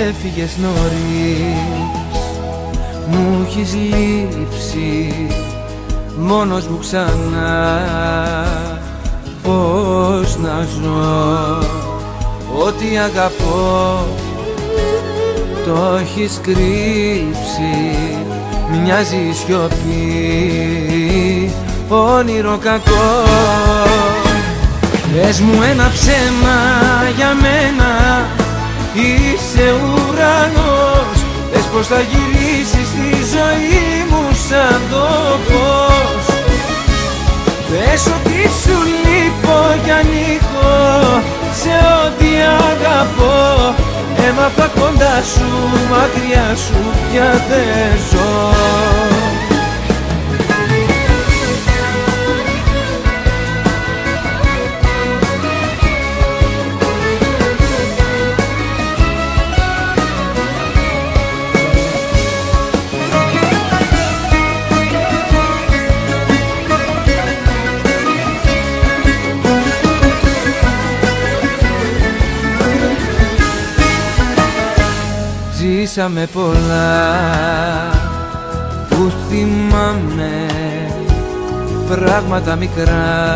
έφυγες νωρίς, μου έχεις λείψει, μόνος μου ξανά πώς να ζω. Ό,τι αγαπώ το έχεις κρύψει, μοιάζει η σιωπή όνειρο κακό. Πες μου ένα ψέμα για μένα, είσαι ουρανός. Πες πως θα γυρίσεις στη ζωή μου σαν το φως. Πες ότι σου λείπω κι ανήκω σε ό,τι αγαπώ. Έμαθα κοντά σου, μακριά σου πια δεν ζω. Ζήσαμε πολλά που θυμάμαι, πράγματα μικρά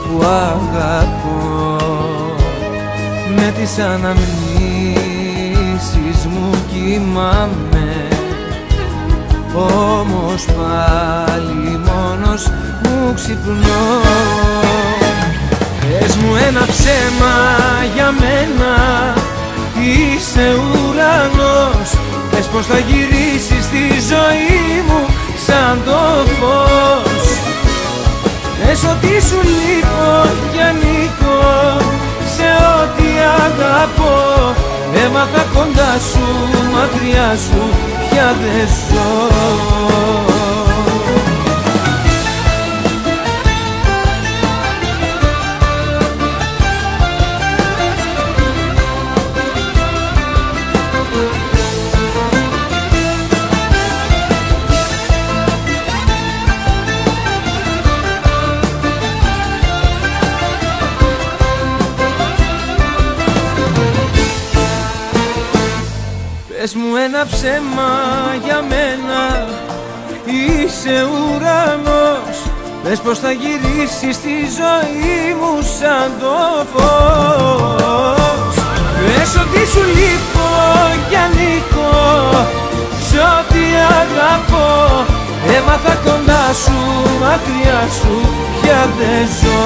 που αγαπώ. Με τις αναμνήσεις μου κοιμάμαι, όμως πάλι μόνος μου ξυπνώ. Πες μου ένα ψέμα για μένα, είσαι ουρανός. Πες πως θα γυρίσεις στη ζωή μου σαν το φως. Πες ότι σου λείπω κι ανήκω σε ό,τι αγαπώ. Έμαθα κοντά σου, μακριά σου πια δεν ζω. Πες μου ένα ψέμα για μένα, είσαι ουρανός. Πες πως θα γυρίσεις στη ζωή μου σαν το φως. Πες ότι σου λείπω κι ανήκω σε ό,τι αγαπώ. Έμαθα κοντά σου, μακριά σου πια δεν ζω.